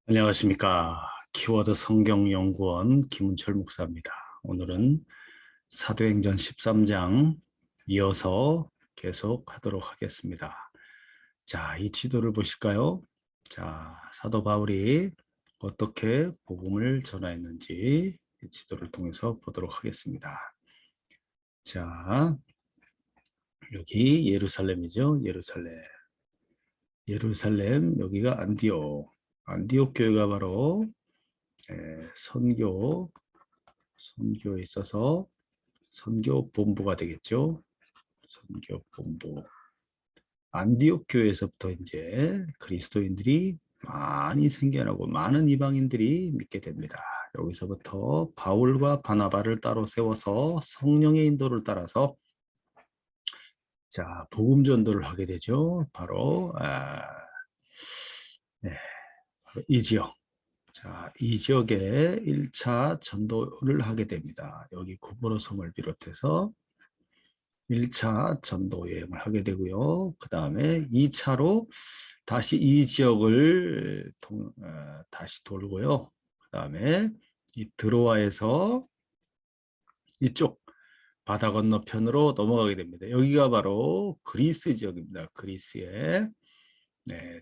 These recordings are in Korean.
안녕하십니까. 키워드 성경연구원 김은철 목사입니다. 오늘은 사도행전 13장 이어서 계속 하도록 하겠습니다. 자, 이 지도를 보실까요? 자, 사도 바울이 어떻게 복음을 전하였는지 이 지도를 통해서 보도록 하겠습니다. 자, 여기 예루살렘이죠. 예루살렘, 여기가 안디옥 교회가 바로 선교에 있어서 선교 본부가 되겠죠. 선교 본부. 안디옥 교회에서부터 이제 그리스도인들이 많이 생겨나고 많은 이방인들이 믿게 됩니다. 여기서부터 바울과 바나바를 따로 세워서 성령의 인도를 따라서 자, 복음 전도를 하게 되죠. 바로 네, 바로 이 지역. 자, 이 지역에 1차 전도를 하게 됩니다. 여기 구브로섬을 비롯해서 1차 전도 여행을 하게 되고요. 그 다음에 2차로 다시 이 지역을 다시 돌고요. 그 다음에 이 드로아에서 이쪽 바다 건너편으로 넘어가게 됩니다. 여기가 바로 그리스 지역입니다. 그리스의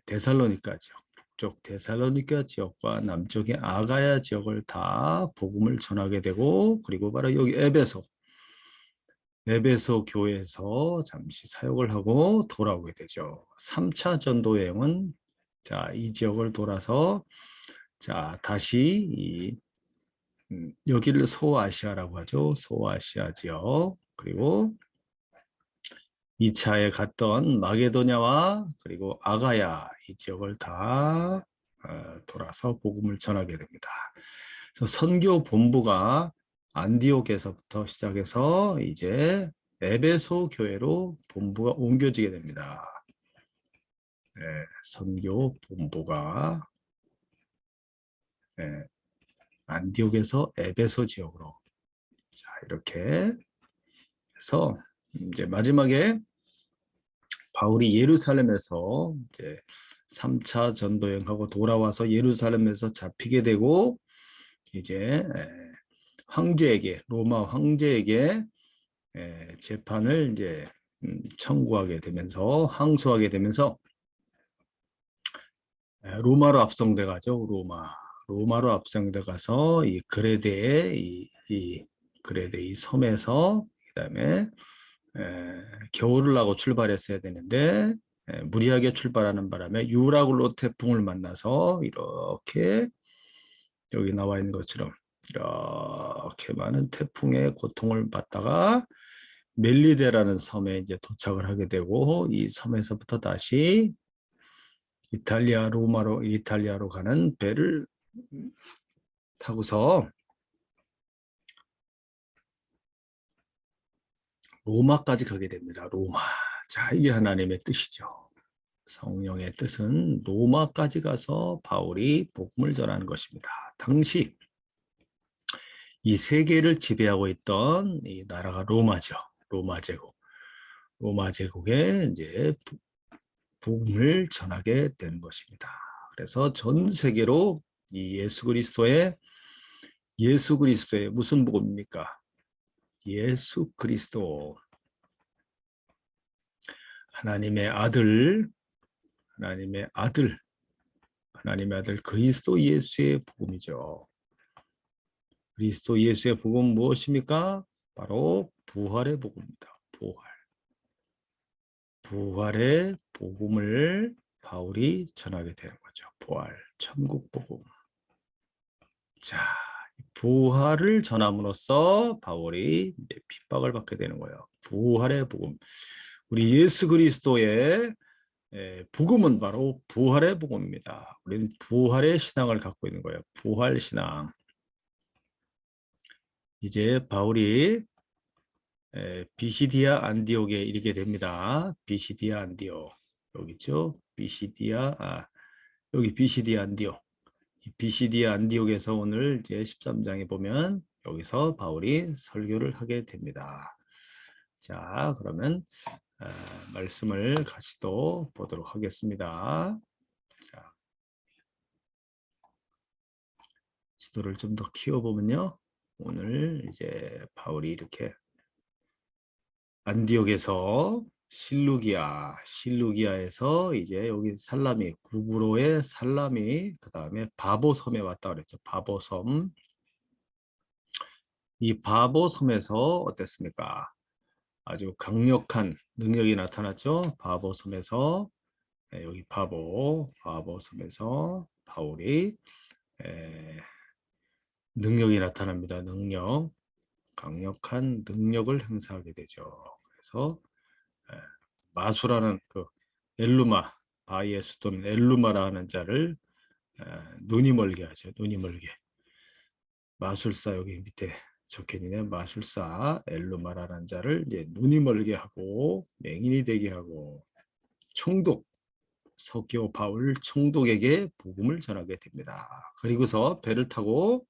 데살로니가 지역, 북쪽 데살로니가 지역과 남쪽의 아가야 지역을 다 복음을 전하게 되고, 그리고 바로 여기 에베소 교회에서 잠시 사역을 하고 돌아오게 되죠. 3차 전도 여행은 자, 이 지역을 돌아서 자, 다시 여기를 소아시아라고 하죠. 소아시아 지역. 그리고 2차에 갔던 마게도냐와 그리고 아가야 이 지역을 다 돌아서 복음을 전하게 됩니다. 그래서 선교 본부가 안디옥에서부터 시작해서 이제 에베소 교회로 본부가 옮겨지게 됩니다. 네, 선교 본부가 안디옥에서 에베소 지역으로 자, 이렇게 해서 이제 마지막에 바울이 예루살렘에서 이제 3차 전도 여행하고 돌아와서 예루살렘에서 잡히게 되고 이제 로마 황제에게 재판을 이제 청구하게 되면서 항소하게 되면서 로마로 압송돼 가죠. 로마로 압송돼 가서 이 그레데 이 섬에서 그다음에 겨울을 나고 출발했어야 되는데 무리하게 출발하는 바람에 유라굴로 태풍을 만나서 이렇게 여기 나와 있는 것처럼 이렇게 많은 태풍의 고통을 받다가 멜리데라는 섬에 이제 도착을 하게 되고 이 섬에서부터 다시 이탈리아로 가는 배를 타고서 로마까지 가게 됩니다. 로마. 자, 이게 하나님의 뜻이죠. 성령의 뜻은 로마까지 가서 바울이 복음을 전하는 것입니다. 당시 이 세계를 지배하고 있던 이 나라가 로마죠. 로마 제국. 로마 제국에 이제 복음을 전하게 되는 것입니다. 그래서 전 세계로 이 예수 그리스도의 무슨 복음입니까? 예수 그리스도 하나님의 아들 하나님의 아들 하나님의 아들 그리스도 예수의 복음이죠. 그리스도 예수의 복음 무엇입니까? 바로 부활의 복음입니다. 부활의 복음을 바울이 전하게 되는 거죠. 부활, 천국 복음. 자, 부활을 전함으로써 바울이 이제 핍박을 받게 되는 거예요. 부활의 복음. 우리 예수 그리스도의 복음은 바로 부활의 복음입니다. 우리는 부활의 신앙을 갖고 있는 거예요. 부활 신앙. 이제 바울이 비시디아 안디옥에 이르게 됩니다. 비시디아 안디옥. 여기 있죠? 여기 비시디아 안디옥. 비시디아 안디옥에서 오늘 이제 13장에 보면 여기서 바울이 설교를 하게 됩니다. 자, 그러면 말씀을 같이 또 보도록 하겠습니다. 자, 지도를 좀 더 키워보면요. 오늘 이제 바울이 이렇게 안디옥에서 실루기아에서 이제 여기 살라미, 구브로의 살라미, 그 다음에 바보섬에 왔다 그랬죠. 바보섬. 이 바보섬에서 어땠습니까? 아주 강력한 능력이 나타났죠. 바보섬에서 여기 바보섬에서 바울이 능력이 나타납니다. 능력, 강력한 능력을 행사하게 되죠. 그래서 마수라는 그 엘루마, 바이의 수도는 엘루마라는 자를 눈이 멀게 하죠. 눈이 멀게. 마술사 여기 밑에 적혀있네. 마술사 엘루마라는 자를 이제 눈이 멀게 하고 맹인이 되게 하고 총독 서기오 바울 총독에게 복음을 전하게 됩니다. 그리고서 배를 타고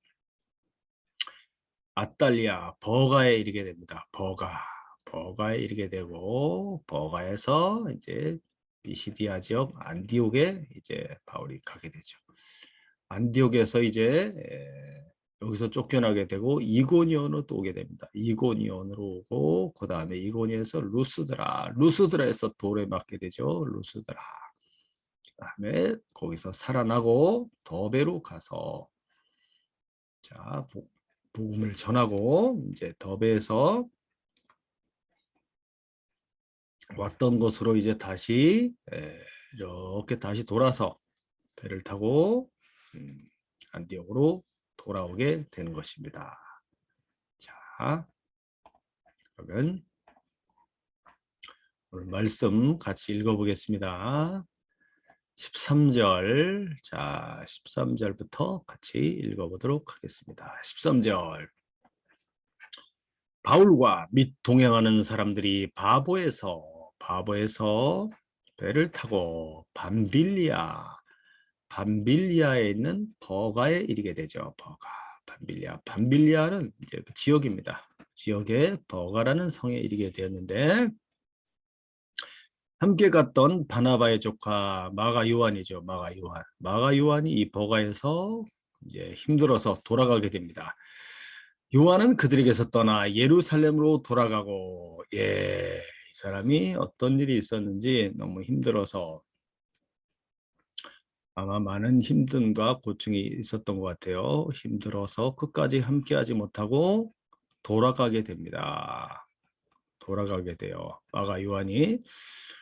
아탈리아 버가에 이르게 됩니다. 버가에 이르게 되고 버가에서 이제 비시디아 지역 안디옥에 이제 바울이 가게 되죠. 안디옥에서 이제 여기서 쫓겨나게 되고 이고니온으로 또 오게 됩니다. 이고니온으로 오고 그 다음에 이고니온에서 루스드라에서 돌에 맞게 되죠. 루스드라. 그다음에 거기서 살아나고 더베로 가서 자 복음을 전하고 이제 더베에서 왔던 곳으로 이제 다시 이렇게 다시 돌아서 배를 타고 안디옥으로 돌아오게 되는 것입니다. 자, 그러면 오늘 말씀 같이 읽어보겠습니다. 13절, 자 13절부터 같이 읽어보도록 하겠습니다. 13절. 바울과 및 동행하는 사람들이 바보에서 배를 타고 밤빌리아에 있는 버가에 이르게 되죠. 밤빌리아는 이제 그 지역입니다. 지역에 버가라는 성에 이르게 되었는데 함께 갔던 바나바의 조카 마가 요한이죠. 마가 요한이 이 버가에서 이제 힘들어서 돌아가게 됩니다. 요한은 그들에게서 떠나 예루살렘으로 돌아가고 이 사람이 어떤 일이 있었는지 너무 힘들어서 아마 많은 힘듦과 고충이 있었던 것 같아요. 힘들어서 끝까지 함께하지 못하고 돌아가게 됩니다. 돌아가게 돼요. 마가 요한이.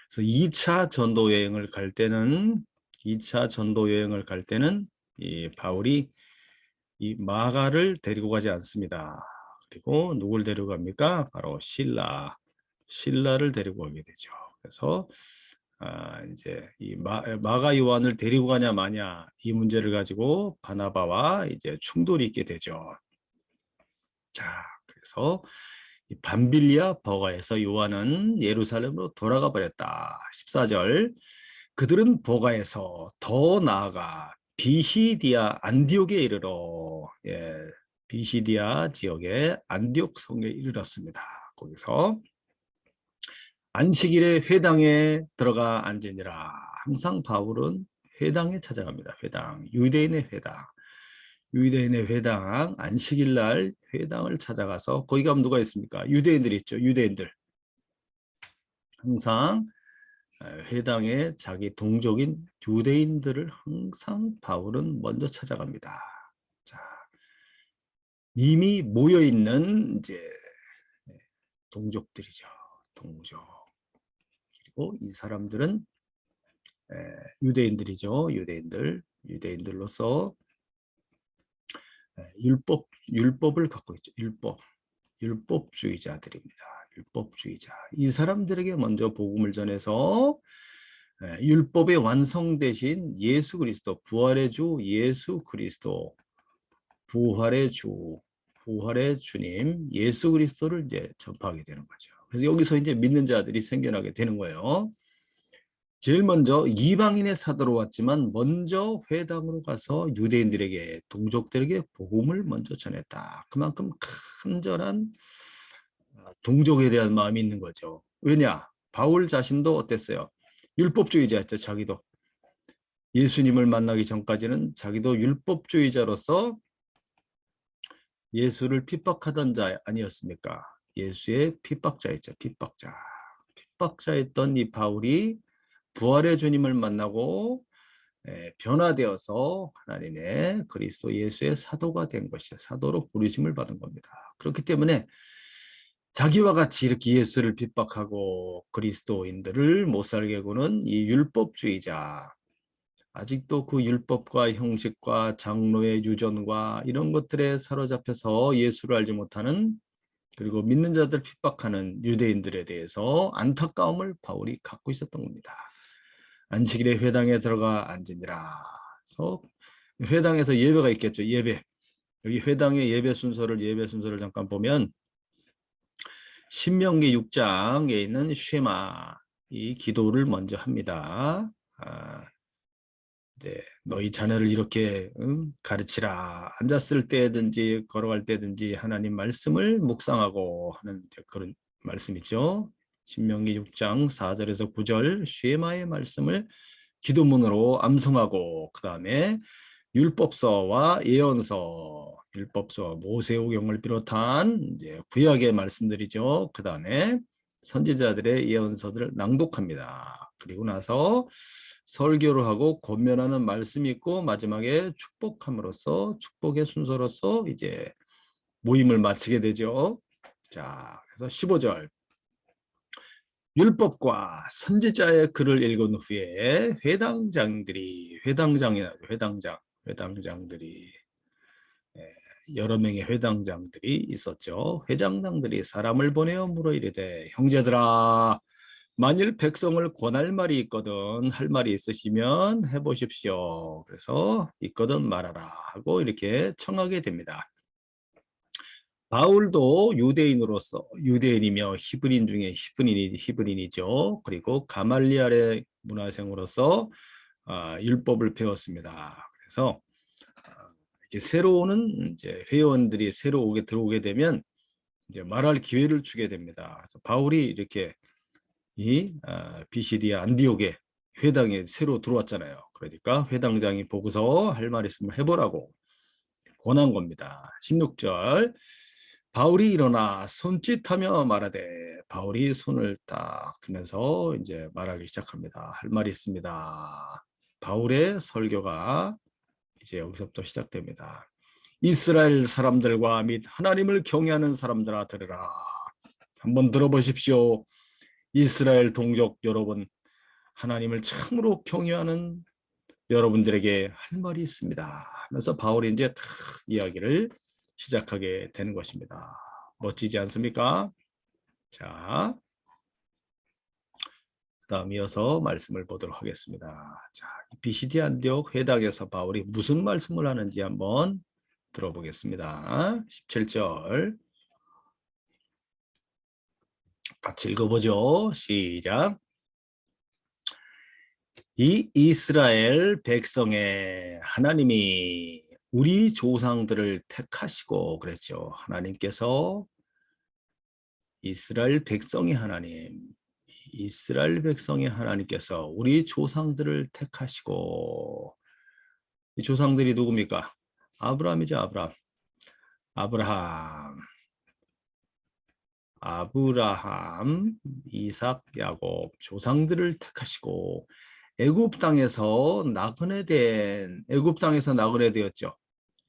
그래서 2차 전도 여행을 갈 때는 이 바울이 이 마가를 데리고 가지 않습니다. 그리고 누굴 데리고 갑니까? 바로 신라를 데리고 가게 되죠. 그래서 이제 이 마가 요한을 데리고 가냐 마냐 이 문제를 가지고 바나바와 이제 충돌이 있게 되죠. 자, 그래서 이 밤빌리아 버가에서 요한은 예루살렘으로 돌아가 버렸다. 14절. 그들은 버가에서 더 나아가 비시디아 안디옥에 이르러 비시디아 지역의 안디옥 성에 이르렀습니다. 거기서 안식일에 회당에 들어가 앉으니라. 항상 바울은 회당에 찾아갑니다. 유대인의 회당, 안식일 날 회당을 찾아가서 거기 가면 누가 있습니까? 유대인들이 있죠. 유대인들. 항상 회당에 자기 동족인 유대인들을 항상 바울은 먼저 찾아갑니다. 자, 이미 모여 있는 이제 동족들이죠. 동족. 그리고 이 사람들은 유대인들이죠. 유대인들로서 율법을 갖고 있죠. 율법주의자들입니다. 율법주의자. 이 사람들에게 먼저 복음을 전해서 율법의 완성 대신 예수 그리스도, 부활의 주 예수 그리스도, 부활의 주님 예수 그리스도를 이제 전파하게 되는 거죠. 그래서 여기서 이제 믿는 자들이 생겨나게 되는 거예요. 제일 먼저 이방인의 사도로 왔지만 먼저 회당으로 가서 유대인들에게 동족들에게 복음을 먼저 전했다. 그만큼 간절한 동족에 대한 마음이 있는 거죠. 왜냐? 바울 자신도 어땠어요? 율법주의자였죠. 자기도 예수님을 만나기 전까지는 자기도 율법주의자로서 예수를 핍박하던 자 아니었습니까? 예수의 핍박자였죠. 핍박자. 핍박자였던 이 바울이 부활의 주님을 만나고 변화되어서 하나님의 그리스도 예수의 사도가 된 것이요. 사도로 부르심을 받은 겁니다. 그렇기 때문에 자기와 같이 이렇게 예수를 핍박하고 그리스도인들을 못 살게 구는 이 율법주의자, 아직도 그 율법과 형식과 장로의 유전과 이런 것들에 사로잡혀서 예수를 알지 못하는, 그리고 믿는 자들 핍박하는 유대인들에 대해서 안타까움을 바울이 갖고 있었던 겁니다. 안식일에 회당에 들어가 앉으니라. 그래서 회당에서 예배가 있겠죠. 예배. 여기 회당의 예배 순서를 잠깐 보면 신명기 6장에 있는 쉐마, 이 기도를 먼저 합니다. 네, 너희 자녀를 이렇게 가르치라. 앉았을 때든지 걸어갈 때든지 하나님 말씀을 묵상하고 하는 그런 말씀이죠. 신명기 6장 4절에서 9절 쉐마의 말씀을 기도문으로 암송하고, 그 다음에 율법서와 예언서, 율법서 모세오경을 비롯한 이제 구약의 말씀들이죠. 그 다음에 선지자들의 예언서들을 낭독합니다. 그리고 나서 설교를 하고 권면하는 말씀이 있고, 마지막에 축복함으로써, 축복의 순서로서 이제 모임을 마치게 되죠. 자, 그래서 15절. 율법과 선지자의 글을 읽은 후에 회당장들이 여러 명의 회당장들이 있었죠. 회장장들이 사람을 보내어 물어 이르되, 형제들아, 만일 백성을 권할 말이 있거든, 할 말이 있으시면 해보십시오. 그래서 있거든 말하라 하고 이렇게 청하게 됩니다. 바울도 유대인이며 히브리인 중에 히브리인이죠. 그리고 가말리엘의 문화생으로서 율법을 배웠습니다. 그래서 이제 새로 오는 이제 회원들이 새로 들어오게 되면 이제 말할 기회를 주게 됩니다. 그래서 바울이 이렇게 이 비시디아 안디옥에 회당에 새로 들어왔잖아요. 그러니까 회당장이 보고서 할 말 있으면 해보라고 권한 겁니다. 16절. 바울이 일어나 손짓하며 말하되, 바울이 손을 딱 들면서 이제 말하기 시작합니다. 할 말이 있습니다. 바울의 설교가 이제 여기서부터 시작됩니다. 이스라엘 사람들과 및 하나님을 경외하는 사람들아 들으라. 한번 들어보십시오. 이스라엘 동족 여러분, 하나님을 참으로 경외하는 여러분들에게 할 말이 있습니다 하면서 바울이 이제 탁 이야기를 시작하게 되는 것입니다. 멋지지 않습니까? 자, 다음 이어서 말씀을 보도록 하겠습니다. 자, 비시디 안디옥 회당에서 바울이 무슨 말씀을 하는지 한번 들어보겠습니다. 17절 같이 읽어보죠. 시작. 이 이스라엘 백성의 하나님이 우리 조상들을 택하시고, 그랬죠. 하나님께서 이스라엘 백성의 하나님께서 우리 조상들을 택하시고, 이 조상들이 누굽니까? 아브라함이죠. 아브라함, 이삭, 야곱 조상들을 택하시고, 애굽 땅에서 나그네 되었죠.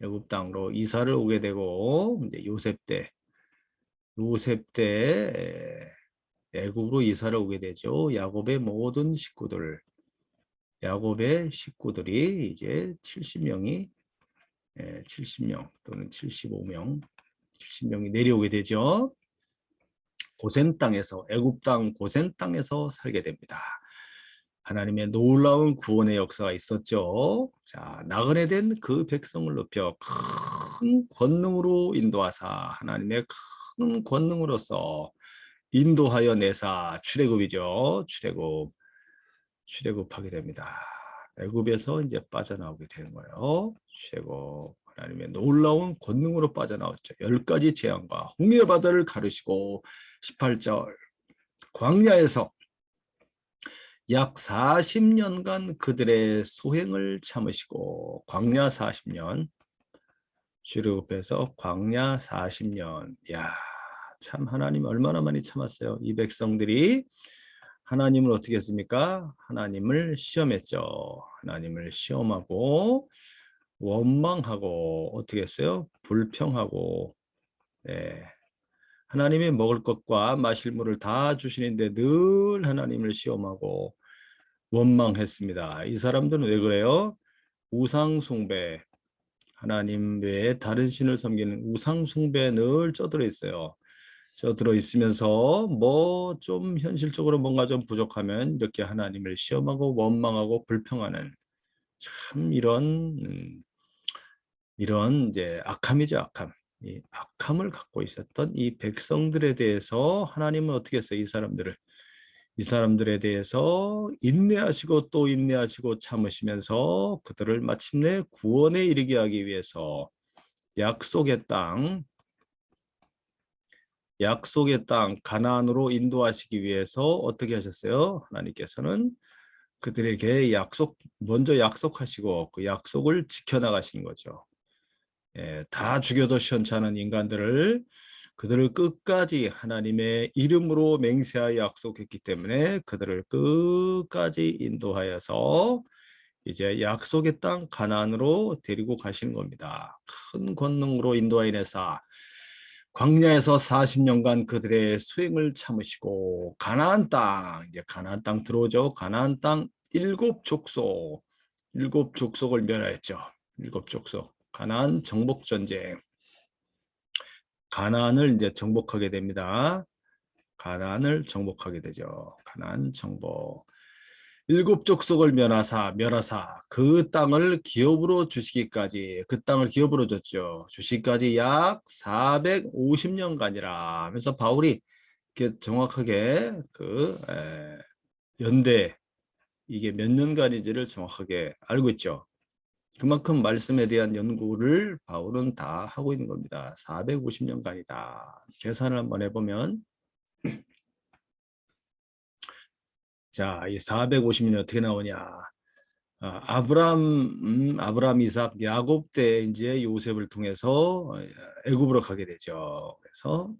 애굽 땅으로 이사를 오게 되고, 이제 요셉 때 애굽으로 이사를 오게 되죠. 야곱의 식구들이 이제 70명이 70명 또는 70명이 내려오게 되죠. 애굽 땅 고센 땅에서 살게 됩니다. 하나님의 놀라운 구원의 역사가 있었죠. 자, 나그네 된 그 백성을 높여 큰 권능으로 인도하사, 하나님의 큰 권능으로서 인도하여 내사, 출애굽이죠. 출애굽하게 됩니다. 애굽에서 이제 빠져나오게 되는 거예요. 출애굽, 하나님의 놀라운 권능으로 빠져나왔죠. 10가지 재앙과 홍해 바다를 가르시고, 18절 광야에서 약 40년간 그들의 소행을 참으시고, 광야 40년, 출애굽해서 광야 40년. 야, 참 하나님 얼마나 많이 참았어요. 이 백성들이 하나님을 어떻게 했습니까? 하나님을 시험했죠. 하나님을 시험하고 원망하고 어떻게 했어요? 불평하고. 네. 하나님이 먹을 것과 마실 물을 다 주시는데 늘 하나님을 시험하고 원망했습니다. 이 사람들은 왜 그래요? 우상 숭배, 하나님 외에 다른 신을 섬기는 우상 숭배에 늘 쩌들어 있어요. 쩌들어 있으면서 뭐 좀 현실적으로 뭔가 좀 부족하면 이렇게 하나님을 시험하고 원망하고 불평하는, 참 이런 이제 악함이죠, 악함. 이 악함을 갖고 있었던 이 백성들에 대해서 하나님은 어떻게 했어요? 이 사람들에 대해서 인내하시고 또 인내하시고 참으시면서 그들을 마침내 구원에 이르게 하기 위해서 약속의 땅, 약속의 땅 가나안으로 인도하시기 위해서 어떻게 하셨어요? 하나님께서는 그들에게 먼저 약속하시고 그 약속을 지켜나가신 거죠. 예, 다 죽여도 시원찮은 인간들을, 그들을 끝까지 하나님의 이름으로 맹세하여 약속했기 때문에 그들을 끝까지 인도하여서 이제 약속의 땅 가나안으로 데리고 가시는 겁니다. 큰 권능으로 인도하여내사 광야에서 40년간 그들의 수행을 참으시고 가나안 땅, 이제 가나안 땅 들어오죠. 가나안 땅 일곱 족속을 멸하였죠. 일곱 족속. 가나안 정복 전쟁. 가나안을 이제 정복하게 됩니다. 가나안을 정복하게 되죠. 가나안 정복. 일곱 족속을 멸하사 그 땅을 기업으로 주시기까지, 그 땅을 기업으로 줬죠. 주시기까지 약 450년간이라 하면서 바울이 이렇게 정확하게 연대, 이게 몇 년간인지를 정확하게 알고 있죠. 그만큼 말씀에 대한 연구를 바울은 다 하고 있는 겁니다. 450년간이다. 계산을 한번 해보면, 자, 이 450년이 어떻게 나오냐? 아브람, 이삭, 야곱 때 이제 요셉을 통해서 애굽으로 가게 되죠. 그래서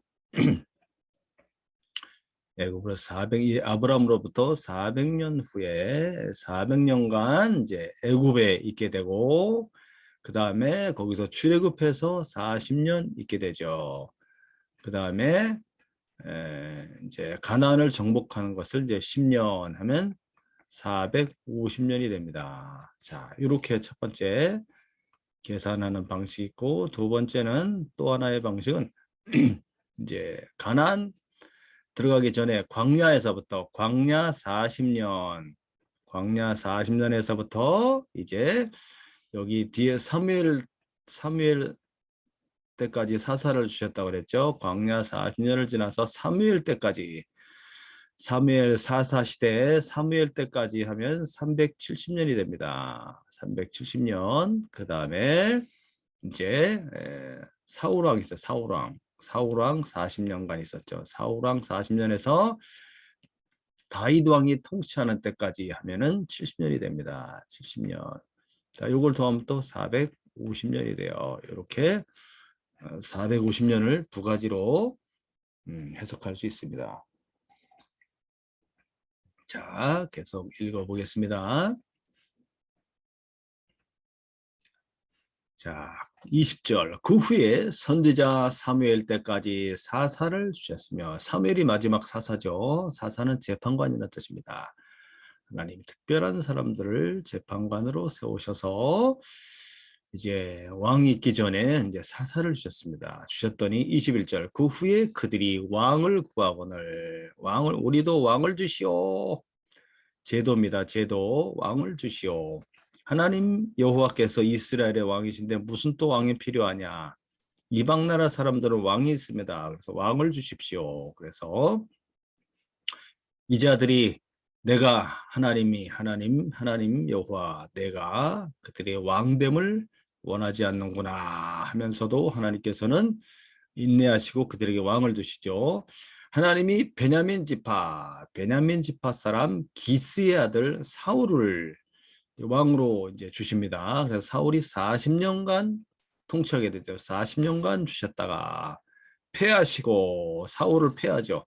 애굽으로 이 아브람으로부터 400년 후에 400년간 이제 애굽에 있게 되고, 그 다음에 거기서 출애굽해서 40년 있게 되죠. 그 다음에 이제 가나안을 정복하는 것을 이제 10년 하면 450년이 됩니다. 자, 이렇게 첫 번째 계산하는 방식이 있고, 두 번째는 또 하나의 방식은 이제 가나안 들어가기 전에 광야에서부터 광야 40년, 광야 40년에서부터 이제 여기 뒤에 사무엘 때까지 사사를 주셨다고 그랬죠. 광야 40년을 지나서 사무엘 때까지, 사무엘 사사 시대에 사무엘 때까지 하면 370년이 됩니다. 370년. 그 다음에 이제 사울왕 있어요. 사울왕 40년간 있었죠. 사울왕 40년에서 다윗 왕이 통치하는 때까지 하면은 70년이 됩니다. 70년. 자, 요걸 더하면 또 450년이 돼요. 이렇게 450년을 두 가지로 해석할 수 있습니다. 자, 계속 읽어보겠습니다. 자, 20절. 그 후에 선지자 사무엘 때까지 사사를 주셨으며, 사무엘이 마지막 사사죠. 사사는 재판관이라는 뜻입니다. 하나님 특별한 사람들을 재판관으로 세우셔서 이제 왕이 있기 전에 이제 사사를 주셨습니다. 주셨더니 21절. 그 후에 그들이 왕을 구하거늘, 우리도 왕을 주시오. 제도입니다. 제도. 왕을 주시오. 하나님 여호와께서 이스라엘의 왕이신데 무슨 또 왕이 필요하냐? 이방 나라 사람들은 왕이 있습니다. 그래서 왕을 주십시오. 그래서 이 자들이 내가 하나님 여호와, 내가 그들의 왕됨을 원하지 않는구나 하면서도 하나님께서는 인내하시고 그들에게 왕을 두시죠. 하나님이 베냐민 지파 사람 기스의 아들 사울을 왕으로 이제 주십니다. 그래서 사울이 40년간 통치하게 되죠. 40년간 주셨다가 패하시고 사울을 패하죠.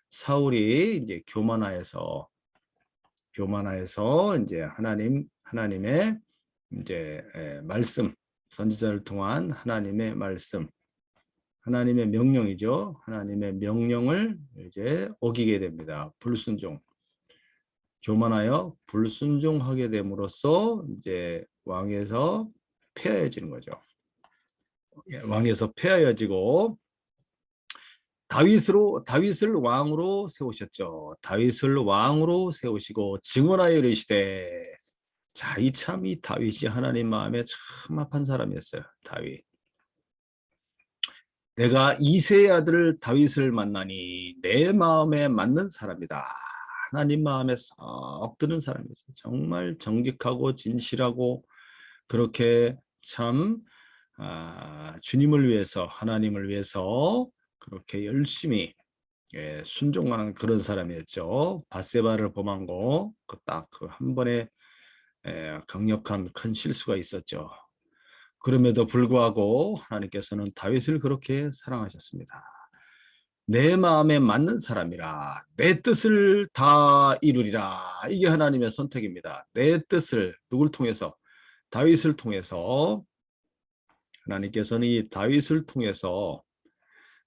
사울이 이제 교만하여서 이제 하나님의 이제 말씀, 선지자를 통한 하나님의 말씀, 하나님의 명령이죠. 하나님의 명령을 이제 어기게 됩니다. 불순종. 교만하여 불순종하게 됨으로써 이제 왕에서 폐하여지는 거죠. 왕에서 폐하여지고 다윗을 왕으로 세우셨죠. 다윗을 왕으로 세우시고 증언하여 이르시되, 자, 이 다윗이 하나님 마음에 참 합한 사람이었어요. 다윗. 내가 이새의 아들 다윗을 만나니 내 마음에 맞는 사람이다. 하나님 마음에 썩 드는 사람이었어요. 정말 정직하고 진실하고 그렇게 참 주님을 위해서, 하나님을 위해서 그렇게 열심히 순종하는 그런 사람이었죠. 밧세바를 범한 거, 딱 그 한 번에 강력한 큰 실수가 있었죠. 그럼에도 불구하고 하나님께서는 다윗을 그렇게 사랑하셨습니다. 내 마음에 맞는 사람이라 내 뜻을 다 이루리라. 이게 하나님의 선택입니다. 내 뜻을 누굴 통해서? 다윗을 통해서. 하나님께서는 이 다윗을 통해서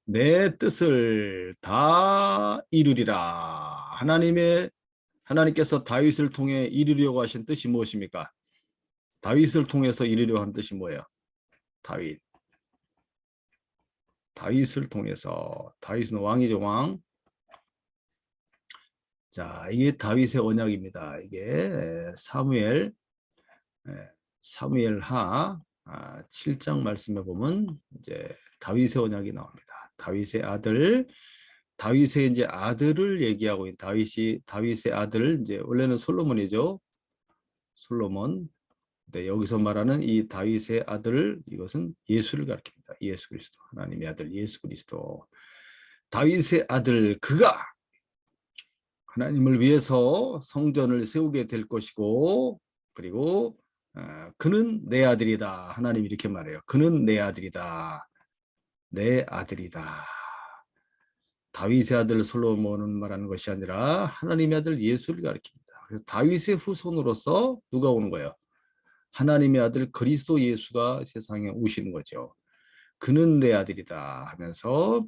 내 뜻을 다 이루리라. 하나님께서 다윗을 통해 이루려고 하신 뜻이 무엇입니까? 다윗을 통해서 이루려고 하는 뜻이 뭐예요? 다윗을 통해서. 다윗은 왕이죠, 왕. 자, 이게 다윗의 언약입니다. 이게 사무엘하 7장 말씀에 보면 이제 다윗의 언약이 나옵니다. 다윗의 이제 아들을 얘기하고 있는 다윗의 아들, 이제 원래는 솔로몬이죠. 솔로몬. 네, 여기서 말하는 이 다윗의 아들, 이것은 예수를 가리킵니다. 예수 그리스도, 하나님의 아들 예수 그리스도. 다윗의 아들, 그가 하나님을 위해서 성전을 세우게 될 것이고, 그리고 그는 내 아들이다. 하나님이 이렇게 말해요. 그는 내 아들이다. 내 아들이다. 다윗의 아들 솔로몬은 말하는 것이 아니라 하나님의 아들 예수를 가리킵니다. 그래서 다윗의 후손으로서 누가 오는 거예요? 하나님의 아들 그리스도 예수가 세상에 오시는 거죠. 그는 내 아들이다 하면서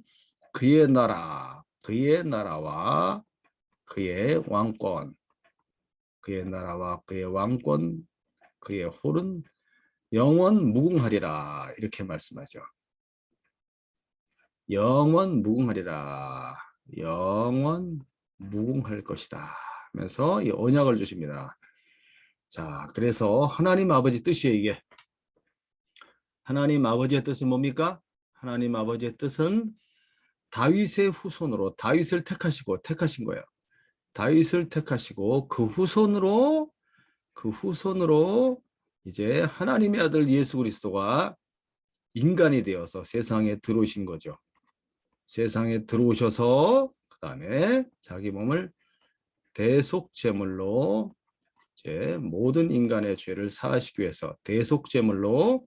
그의 나라와 그의 왕권, 그의 홀은 영원 무궁하리라. 이렇게 말씀하죠. 영원 무궁하리라. 영원 무궁할 것이다 하면서 이 언약을 주십니다. 자, 그래서 하나님 아버지 뜻이에요, 이게. 하나님 아버지의 뜻은 뭡니까? 하나님 아버지의 뜻은 다윗의 후손으로 다윗을 택하신 거예요. 다윗을 택하시고 그 후손으로 이제 하나님의 아들 예수 그리스도가 인간이 되어서 세상에 들어오신 거죠. 세상에 들어오셔서 그 다음에 자기 몸을 대속제물로 이제 모든 인간의 죄를 사하시기 위해서 대속제물로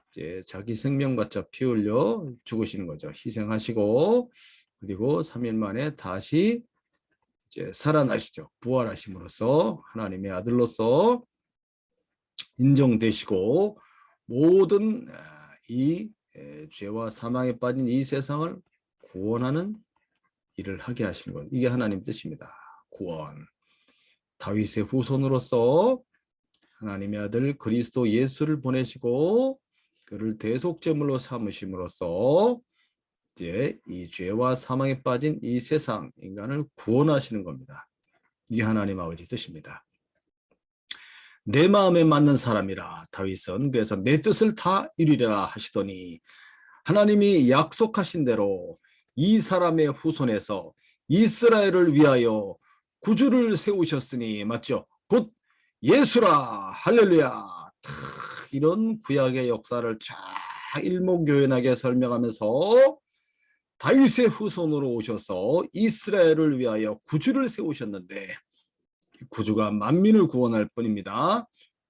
이제 자기 생명 바쳐 피 흘려 죽으시는 거죠. 희생하시고 그리고 3일 만에 다시 이제 살아나시죠. 부활하심으로써 하나님의 아들로서 인정되시고 모든 이 죄와 사망에 빠진 이 세상을 구원하는 일을 하게 하시는 것. 이게 하나님 뜻입니다. 구원. 다윗의 후손으로서 하나님의 아들 그리스도 예수를 보내시고 그를 대속제물로 삼으심으로써 이제 이 죄와 사망에 빠진 이 세상 인간을 구원하시는 겁니다. 이게 하나님 아버지 뜻입니다. 내 마음에 맞는 사람이라. 다윗은 그래서 내 뜻을 다 이루리라 하시더니 하나님이 약속하신 대로 이 사람의 후손에서 이스라엘을 위하여 구주를 세우셨으니, 맞죠? 곧 예수라. 할렐루야. 이런 구약의 역사를 쫙 일목요연하게 설명하면서 다윗의 후손으로 오셔서 이스라엘을 위하여 구주를 세우셨는데 구주가 만민을 구원할 뿐입니다.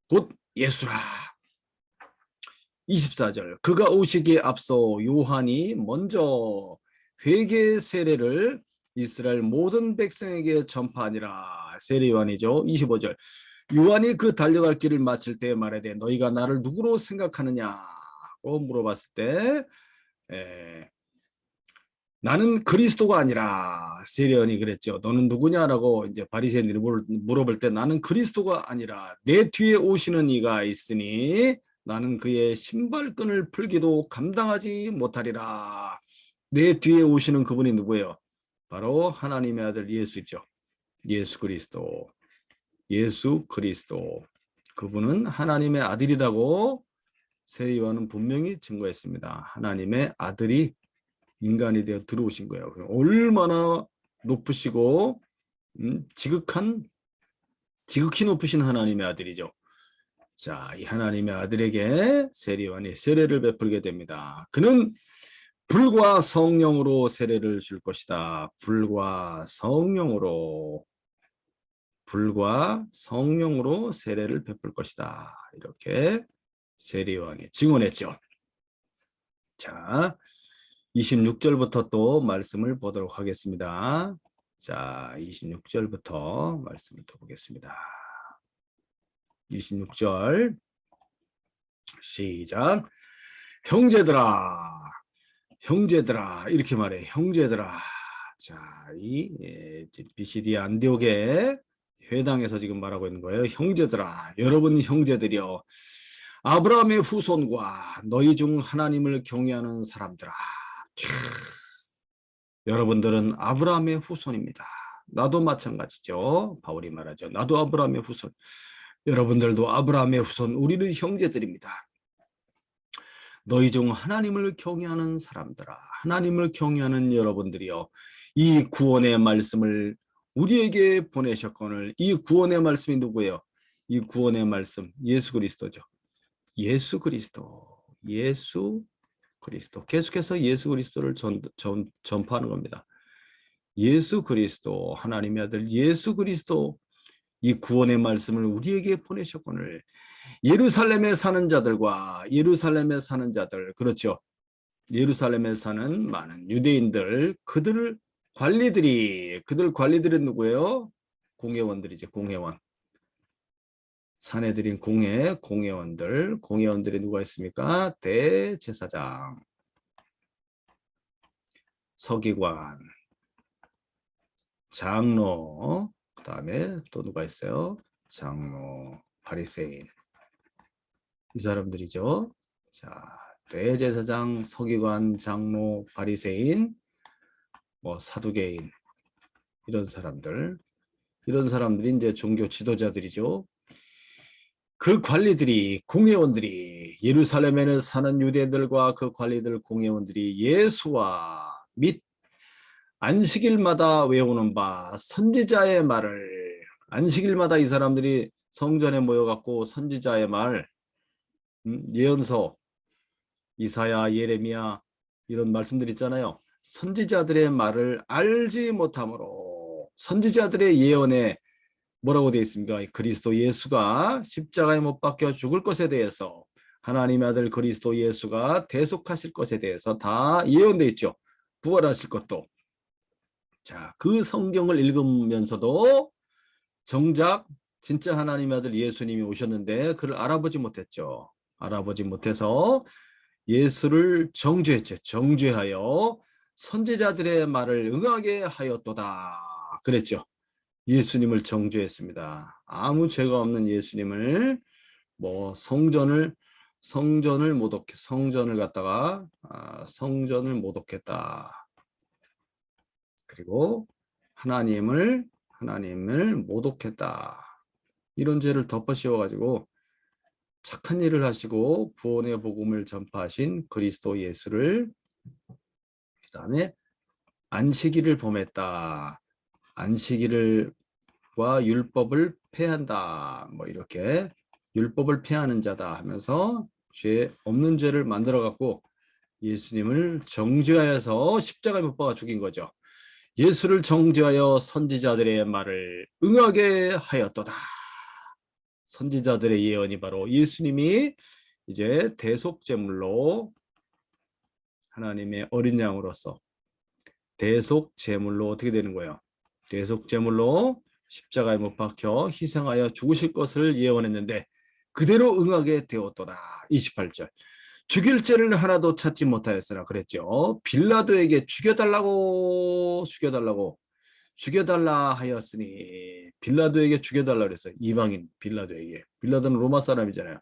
곧 예수라. 24절. 그가 오시기에 앞서 요한이 먼저 회개 세례를 이스라엘 모든 백성에게 전파하니라. 세례 요한이죠. 25절. 요한이 그 달려갈 길을 마칠 때 말하되 너희가 나를 누구로 생각하느냐고 물어봤을 때 나는 그리스도가 아니라, 세례 요한이 그랬죠. 너는 누구냐라고 이제 바리새인들이 물어볼 때 나는 그리스도가 아니라 내 뒤에 오시는 이가 있으니 나는 그의 신발끈을 풀기도 감당하지 못하리라. 내 뒤에 오시는 그분이 누구예요? 바로 하나님의 아들 예수죠. 예수 그리스도. 예수 그리스도. 그분은 하나님의 아들이라고 세례 요한은 분명히 증거했습니다. 하나님의 아들이 인간이 되어 들어오신 거예요. 얼마나 높으시고 지극히 높으신 하나님의 아들이죠. 자, 이 하나님의 아들에게 세례 요한이 세례를 베풀게 됩니다. 그는 불과 성령으로 세례를 줄 것이다. 불과 성령으로 세례를 베풀 것이다. 이렇게 세례 요한이 증언했죠. 자, 26절부터 또 말씀을 보도록 하겠습니다. 자, 26절부터 말씀을 또 보겠습니다. 26절 시작. 형제들아 이렇게 말해. 형제들아. 자, 이 비시디 안디옥의 회당에서 지금 말하고 있는 거예요. 형제들아, 여러분 형제들이여, 아브라함의 후손과 너희 중 하나님을 경외하는 사람들아. 여러분들은 아브라함의 후손입니다. 나도 마찬가지죠. 바울이 말하죠. 나도 아브라함의 후손. 여러분들도 아브라함의 후손. 우리는 형제들입니다. 너희 중 하나님을 경외하는 사람들아. 하나님을 경외하는 여러분들이요, 이 구원의 말씀을 우리에게 보내셨거늘. 이 구원의 말씀이 누구예요? 이 구원의 말씀 예수 그리스도죠. 예수 그리스도. 계속해서 예수 그리스도를 전파하는 겁니다. 예수 그리스도, 하나님의 아들 예수 그리스도, 이 구원의 말씀을 우리에게 보내셨거늘. 예루살렘에 사는 자들, 그렇죠. 예루살렘에 사는 많은 유대인들, 그들 관리들은 누구예요? 공회원들이죠. 공회원. 사내들인 공회원들이 누가 있습니까? 대제사장, 서기관, 장로, 그 다음에 또 누가 있어요? 장로, 바리새인. 이 사람들이죠. 자, 대제사장, 서기관, 장로, 바리새인, 사두개인, 이런 사람들이 이제 종교 지도자들이죠. 그 관리들이, 공회원들이, 예루살렘에는 사는 유대인들과 그 관리들, 공회원들이 예수와 및 안식일마다 외우는 바 선지자의 말을, 안식일마다 이 사람들이 성전에 모여갖고 선지자의 말, 예언서, 이사야, 예레미야 이런 말씀들 있잖아요. 선지자들의 말을 알지 못함으로, 선지자들의 예언에 뭐라고 되어 있습니까? 그리스도 예수가 십자가에 못 박혀 죽을 것에 대해서, 하나님의 아들 그리스도 예수가 대속하실 것에 대해서 다 예언되어 있죠. 부활하실 것도. 자, 그 성경을 읽으면서도 정작 진짜 하나님의 아들 예수님이 오셨는데 그를 알아보지 못했죠. 알아보지 못해서 예수를 정죄했죠. 정죄하여 선지자들의 말을 응하게 하였도다. 그랬죠. 예수님을 정죄했습니다. 아무 죄가 없는 예수님을 성전을 모독했다. 그리고 하나님을 모독했다. 이런 죄를 덮어 씌워가지고 착한 일을 하시고 구원의 복음을 전파하신 그리스도 예수를, 그 다음에 안식일을 범했다. 안식일과 율법을 폐한다. 이렇게 율법을 폐하는 자다 하면서 죄 없는 죄를 만들어 갖고 예수님을 정죄하여서 십자가에 못 박아 죽인 거죠. 예수를 정죄하여 선지자들의 말을 응하게 하였도다. 선지자들의 예언이 바로 예수님이 이제 대속제물로 하나님의 어린 양으로서 대속제물로 어떻게 되는 거예요? 대속제물로 십자가에 못 박혀 희생하여 죽으실 것을 예언했는데 그대로 응하게 되었도다. 28절. 죽일 죄를 하나도 찾지 못하였으나 그랬죠. 빌라도에게 죽여달라 하였으니 빌라도에게 죽여달라 그랬어요. 이방인 빌라도에게. 빌라도는 로마 사람이잖아요.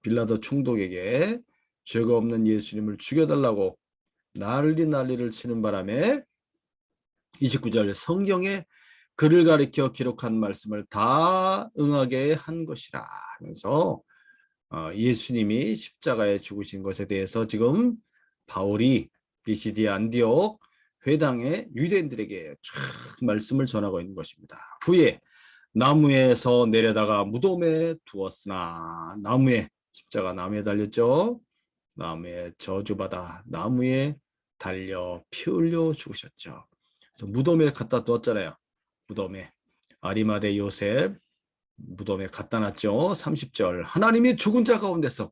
빌라도 총독에게 죄가 없는 예수님을 죽여달라고 난리를 치는 바람에 29절 성경에 그를 가리켜 기록한 말씀을 다 응하게 한 것이라 하면서 예수님이 십자가에 죽으신 것에 대해서 지금 바울이 비시디아 안디옥 회당의 유대인들에게 쫙 말씀을 전하고 있는 것입니다. 후에 나무에서 내려다가 무덤에 두었으나 나무에 십자가 나무에 달렸죠. 나무에 저주받아 나무에 달려 피 흘려 죽으셨죠. 그래서 무덤에 갖다 두었잖아요. 무덤에 아리마대 요셉 무덤에 갖다 놨죠. 30절 하나님이 죽은 자 가운데서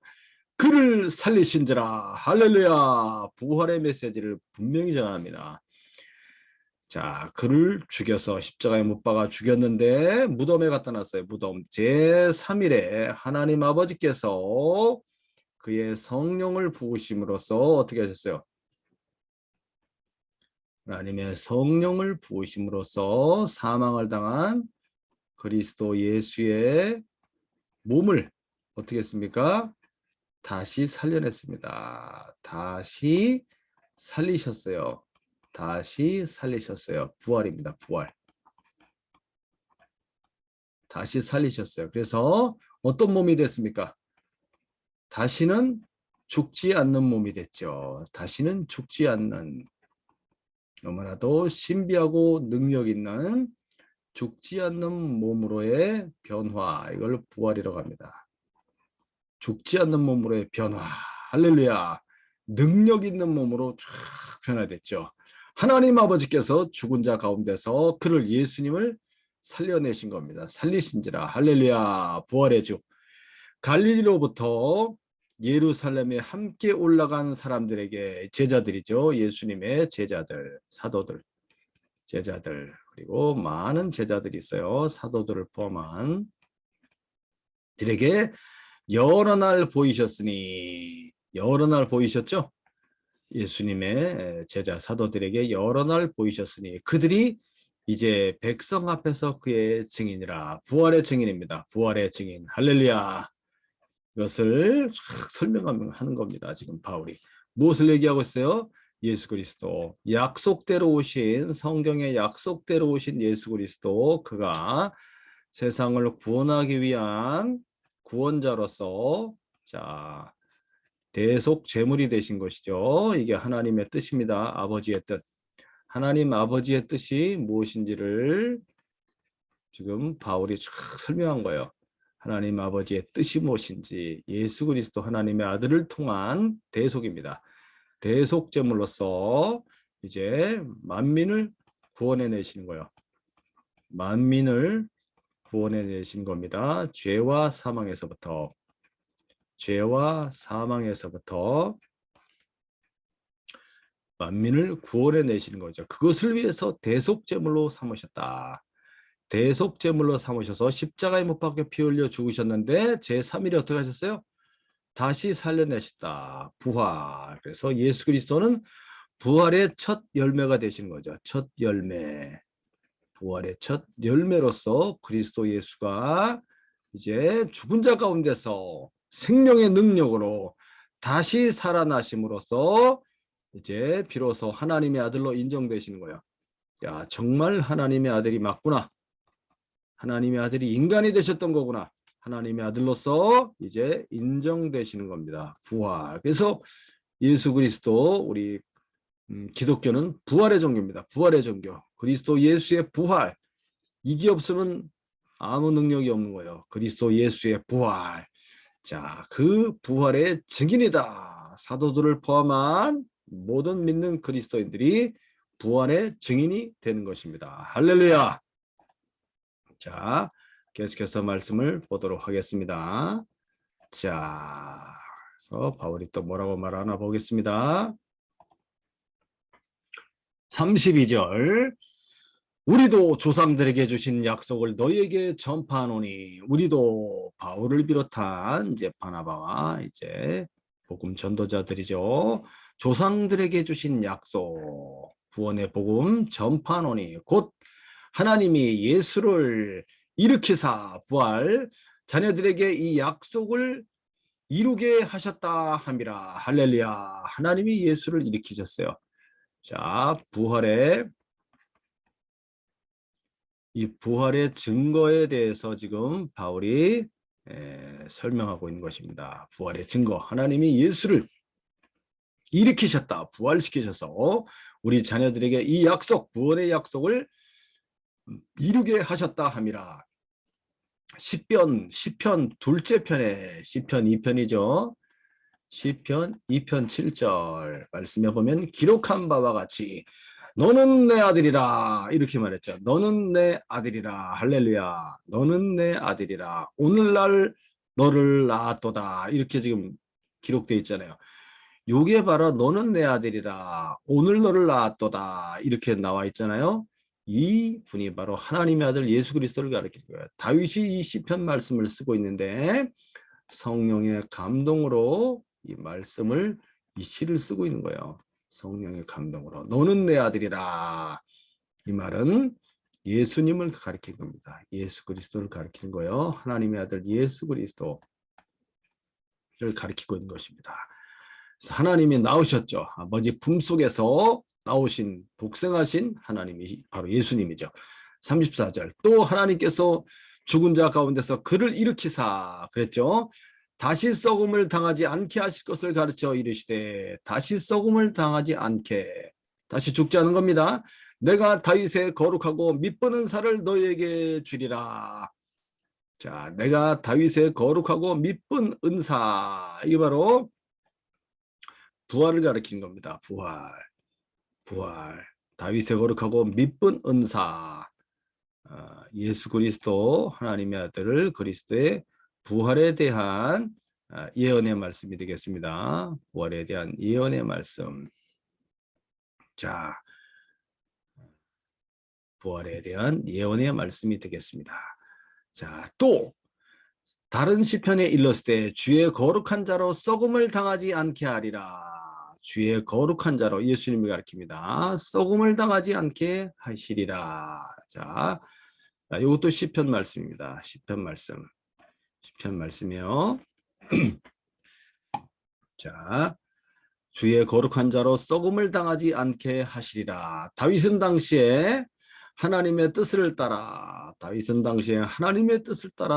그를 살리신지라 할렐루야. 부활의 메시지를 분명히 전합니다. 자, 그를 죽여서 십자가에 못 박아 죽였는데 무덤에 갖다 놨어요. 무덤 제3일에 하나님 아버지께서 그의 성령을 부으심으로써 어떻게 하셨어요? 하나님의 성령을 부으심으로써 사망을 당한 그리스도 예수의 몸을 어떻게 했습니까? 다시 살려냈습니다. 다시 살리셨어요. 다시 살리셨어요. 부활입니다. 부활. 다시 살리셨어요. 그래서 어떤 몸이 됐습니까? 다시는 죽지 않는 몸이 됐죠. 다시는 죽지 않는 너무나도 신비하고 능력 있는 죽지 않는 몸으로의 변화, 이걸 부활이라고 합니다. 죽지 않는 몸으로의 변화, 할렐루야. 능력 있는 몸으로 쫙 변화됐죠. 하나님 아버지께서 죽은 자 가운데서 그를 예수님을 살려내신 겁니다. 살리신지라 할렐루야. 부활의 주. 갈릴리로부터 예루살렘에 함께 올라간 사람들에게 제자들이죠. 예수님의 제자들, 사도들, 제자들 그리고 많은 제자들이 있어요. 사도들을 포함한 들에게 여러 날 보이셨으니 여러 날 보이셨죠? 예수님의 제자 사도들에게 여러 날 보이셨으니 그들이 이제 백성 앞에서 그의 증인이라. 부활의 증인입니다. 부활의 증인. 할렐루야. 이것을 설명하는 겁니다. 지금 바울이. 무엇을 얘기하고 있어요? 예수 그리스도. 약속대로 오신 성경의 약속대로 오신 예수 그리스도 그가 세상을 구원하기 위한 구원자로서 자 대속 제물이 되신 것이죠. 이게 하나님의 뜻입니다. 아버지의 뜻. 하나님 아버지의 뜻이 무엇인지를 지금 바울이 쫙 설명한 거예요. 하나님 아버지의 뜻이 무엇인지 예수 그리스도 하나님의 아들을 통한 대속입니다. 대속 제물로서 이제 만민을 구원해 내시는 거예요. 만민을 구원해 내신 겁니다. 죄와 사망에서부터 만민을 구원해 내시는 거죠. 그것을 위해서 대속 제물로 삼으셨다. 대속 제물로 삼으셔서 십자가에 못 박혀 피 흘려 죽으셨는데 제3일에 어떻게 하셨어요? 다시 살려내셨다. 부활. 그래서 예수 그리스도는 부활의 첫 열매가 되시는 거죠. 첫 열매. 부활의 첫 열매로서 그리스도 예수가 이제 죽은 자 가운데서 생명의 능력으로 다시 살아나심으로써 이제 비로소 하나님의 아들로 인정되시는 거예요. 야, 정말 하나님의 아들이 맞구나. 하나님의 아들이 인간이 되셨던 거구나. 하나님의 아들로서 이제 인정되시는 겁니다. 부활. 그래서 예수 그리스도 우리 기독교는 부활의 종교입니다. 부활의 종교. 그리스도 예수의 부활. 이게 없으면 아무 능력이 없는 거예요. 그리스도 예수의 부활. 자, 그 부활의 증인이다. 사도들을 포함한 모든 믿는 그리스도인들이 부활의 증인이 되는 것입니다. 할렐루야. 자, 계속해서 말씀을 보도록 하겠습니다. 자, 그래서 바울이 또 뭐라고 말하나 보겠습니다. 32절 우리도 조상들에게 주신 약속을 너희에게 전파하노니 우리도 바울을 비롯한 이제 바나바와 이제 복음 전도자들이죠. 조상들에게 주신 약속 구원의 복음 전파하노니 곧 하나님이 예수를 일으키사 부활 자녀들에게 이 약속을 이루게 하셨다 함이라. 할렐루야. 하나님이 예수를 일으키셨어요. 자, 이 부활의 증거에 대해서 지금 바울이 설명하고 있는 것입니다. 부활의 증거. 하나님이 예수를 일으키셨다. 부활시키셔서 우리 자녀들에게 이 약속, 부활의 약속을 이루게 하셨다 함이라. 시편 둘째 편에 시편 2편이죠. 시편 2편 7절 말씀에 보면 기록한 바와 같이 너는 내 아들이라 이렇게 말했죠. 너는 내 아들이라. 할렐루야. 너는 내 아들이라. 오늘날 너를 낳았도다. 이렇게 지금 기록되어 있잖아요. 요게 바로 너는 내 아들이라. 오늘 너를 낳았도다. 이렇게 나와 있잖아요. 이 분이 바로 하나님의 아들 예수 그리스도를 가리키는 거예요. 다윗이 이 시편 말씀을 쓰고 있는데 성령의 감동으로 이 말씀을 이 시를 쓰고 있는 거예요. 성령의 감동으로 너는 내 아들이라. 이 말은 예수님을 가리키는 겁니다. 예수 그리스도를 가리키는 거예요. 하나님의 아들 예수 그리스도를 가리키고 있는 것입니다. 그래서 하나님이 나오셨죠. 아버지 품속에서 나오신 독생하신 하나님이 바로 예수님이죠. 34절 또 하나님께서 죽은 자 가운데서 그를 일으키사 그랬죠. 다시 썩음을 당하지 않게 하실 것을 가르쳐 이르시되 다시 썩음을 당하지 않게 다시 죽지 않은 겁니다. 내가 다윗의 거룩하고 밑분 은사를 너희에게 주리라. 자, 내가 다윗의 거룩하고 밑분 은사 이게 바로 부활을 가리키는 겁니다. 부활 다윗의 거룩하고 밑분 은사 예수 그리스도 하나님의 아들 그리스도의 부활에 대한 예언의 말씀이 되겠습니다. 부활에 대한 예언의 말씀. 자, 부활에 대한 예언의 말씀이 되겠습니다. 자, 또 다른 시편에 일렀을 때 주의 거룩한 자로 썩음을 당하지 않게 하리라. 주의 거룩한 자로 예수님을 가리킵니다. 썩음을 당하지 않게 하시리라. 자, 이것도 시편 말씀입니다. 시편 말씀이요. 자, 주의 거룩한 자로 썩음을 당하지 않게 하시리라. 다윗은 당시에 하나님의 뜻을 따라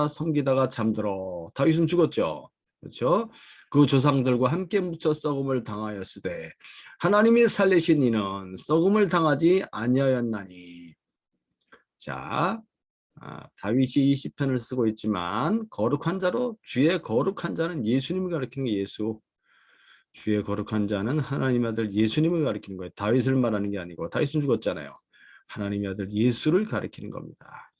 섬기다가 잠들어 다윗은 죽었죠. 그렇죠? 그 조상들과 함께 묻혀 썩음을 당하였으되 하나님이 살리신 이는 썩음을 당하지 아니하였나니. 자, 다윗이 이 시편을 쓰고 있지만 거룩한 자로 주의 거룩한 자는 예수님을 가리키는 게 예수. 주의 거룩한 자는 하나님의 아들 예수님을 가리키는 거예요. 다윗을 말하는 게 아니고 다윗은 죽었잖아요. 하나님의 아들 예수를 가리키는 겁니다.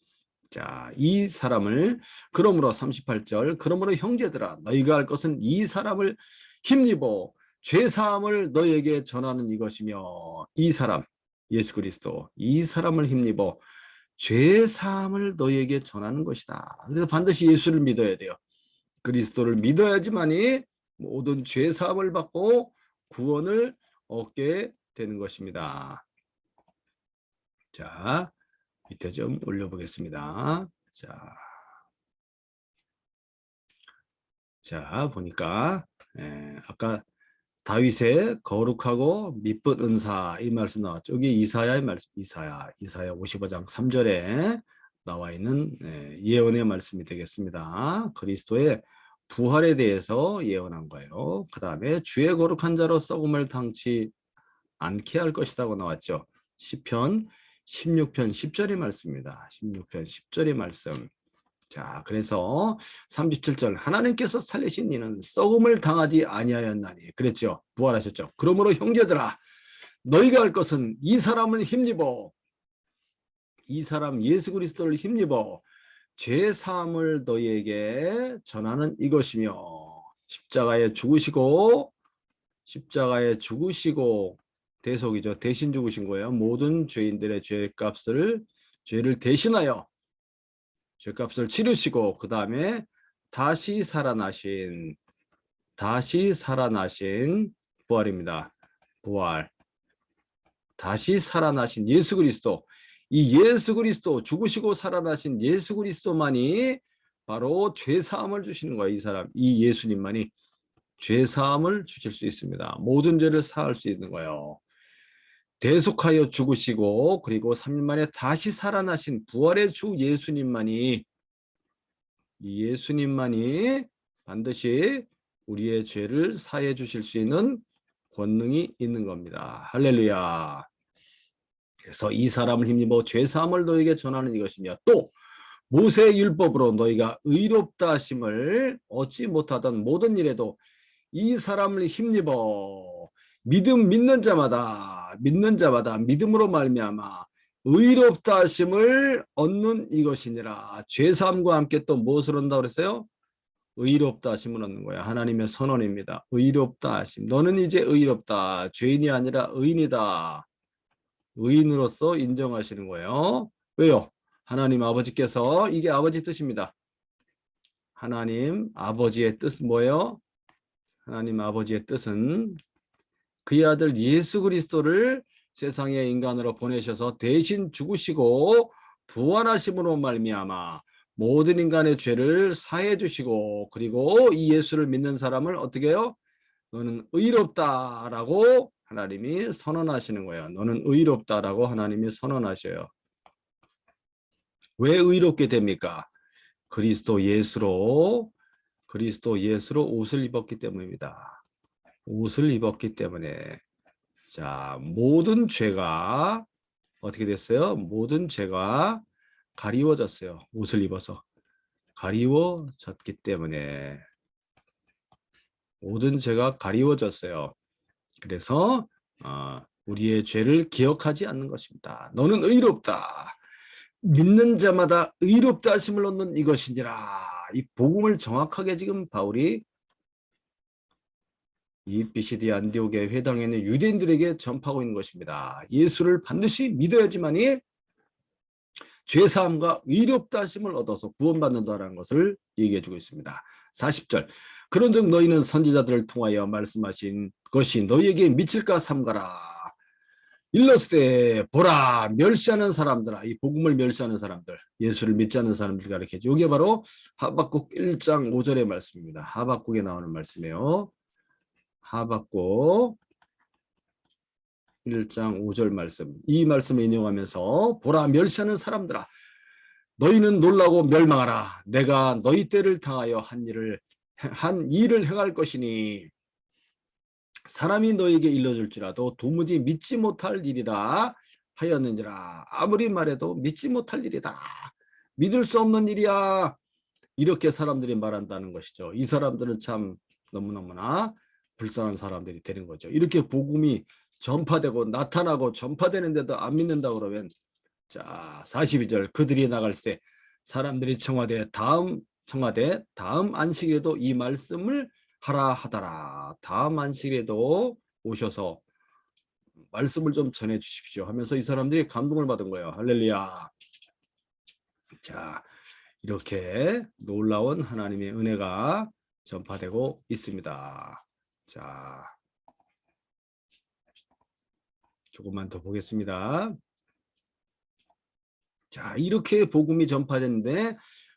자, 이 사람을 그러므로 38절 그러므로 형제들아 너희가 할 것은 이 사람을 힘입어 죄사함을 너희에게 전하는 이것이며 이 사람 예수 그리스도 이 사람을 힘입어 죄사함을 너희에게 전하는 것이다. 그래서 반드시 예수를 믿어야 돼요. 그리스도를 믿어야지만이 모든 죄사함을 받고 구원을 얻게 되는 것입니다. 자, 밑에 좀 올려보겠습니다. 자 보니까 아까 다윗의 거룩하고 밑분 은사 이 말씀 나왔죠. 여기 이사야의 말씀, 이사야 55장 3절에 나와 있는 예언의 말씀이 되겠습니다. 그리스도의 부활에 대해서 예언한 거예요. 그 다음에 주의 거룩한 자로 썩음을 당치 않게 할 것이라고 나왔죠. 시편 16편 10절의 말씀입니다. 16편 10절의 말씀. 자, 그래서 37절 하나님께서 살리신 이는 썩음을 당하지 아니하였나니 그랬죠. 부활하셨죠. 그러므로 형제들아 너희가 할 것은 이 사람을 힘입어 이 사람 예수 그리스도를 힘입어 죄 사함을 너희에게 전하는 이것이며 십자가에 죽으시고 대속이죠. 대신 죽으신 거예요. 모든 죄인들의 죄를 대신하여 죄값을 치르시고 그 다음에 다시 살아나신 부활입니다. 부활. 다시 살아나신 예수 그리스도. 이 예수 그리스도, 죽으시고 살아나신 예수 그리스도만이 바로 죄사함을 주시는 거예요. 이 예수님만이 죄사함을 주실 수 있습니다. 모든 죄를 사할 수 있는 거예요. 대속하여 죽으시고 그리고 3일 만에 다시 살아나신 부활의 주 예수님만이 반드시 우리의 죄를 사해 주실 수 있는 권능이 있는 겁니다. 할렐루야. 그래서 이 사람을 힘입어 죄사함을 너에게 전하는 이것이며 또 모세의 율법으로 너희가 의롭다 하심을 얻지 못하던 모든 일에도 이 사람을 힘입어 믿는 자마다 믿음으로 말미암아 의롭다 하심을 얻는 이것이니라. 죄사함과 함께 또 무엇을 얻는다고 그랬어요? 의롭다 하심을 얻는 거야. 하나님의 선언입니다. 의롭다 하심. 너는 이제 의롭다. 죄인이 아니라 의인이다. 의인으로서 인정하시는 거예요. 왜요? 하나님 아버지께서, 이게 아버지 뜻입니다. 하나님 아버지의 뜻은 뭐예요? 하나님 아버지의 뜻은 그의 아들 예수 그리스도를 세상에 인간으로 보내셔서 대신 죽으시고 부활하심으로 말미암아 모든 인간의 죄를 사해 주시고 그리고 이 예수를 믿는 사람을 어떻게 해요? 너는 의롭다라고 하나님이 선언하시는 거예요. 너는 의롭다라고 하나님이 선언하셔요. 왜 의롭게 됩니까? 그리스도 예수로 옷을 입었기 때문입니다. 옷을 입었기 때문에. 자, 모든 죄가 어떻게 됐어요? 모든 죄가 가리워졌어요. 옷을 입어서 가리워졌기 때문에 모든 죄가 가리워졌어요. 그래서 우리의 죄를 기억하지 않는 것입니다. 너는 의롭다. 믿는 자마다 의롭다 하심을 얻는 이것이니라. 이 복음을 정확하게 지금 바울이 이 비시디 안디옥의 회당에 있는 유대인들에게 전파하고 있는 것입니다. 예수를 반드시 믿어야지만이 죄사함과 의롭다 하심을 얻어서 구원받는다라는 것을 얘기해주고 있습니다. 40절. 그런즉 너희는 선지자들을 통하여 말씀하신 것이 너희에게 미칠까 삼가라. 일러스되 보라 멸시하는 사람들아. 이 복음을 멸시하는 사람들, 예수를 믿지 않는 사람들 가르쳐줘. 이게 바로 하박국 1장 5절의 말씀입니다. 하박국에 나오는 말씀이에요. 하박국 1장 5절 말씀. 이 말씀을 인용하면서 보라 멸시하는 사람들아 너희는 놀라고 멸망하라. 내가 너희 때를 당하여 한 일을 행할 것이니 사람이 너에게 일러줄지라도 도무지 믿지 못할 일이라 하였는지라. 아무리 말해도 믿지 못할 일이다. 믿을 수 없는 일이야. 이렇게 사람들이 말한다는 것이죠. 이 사람들은 참 너무너무나 불쌍한 사람들이 되는 거죠. 이렇게 복음이 전파되고 나타나고 전파되는데도 안 믿는다 그러면 자 42절 그들이 나갈새 사람들이 청하되 다음 안식일에도 이 말씀을 하라 하더라. 다음 안식일에도 오셔서 말씀을 좀 전해 주십시오 하면서 이 사람들이 감동을 받은 거예요. 할렐루야. 자 이렇게 놀라운 하나님의 은혜가 전파되고 있습니다. 자 조금만 더 보겠습니다. 자 이렇게 복음이 전파됐는데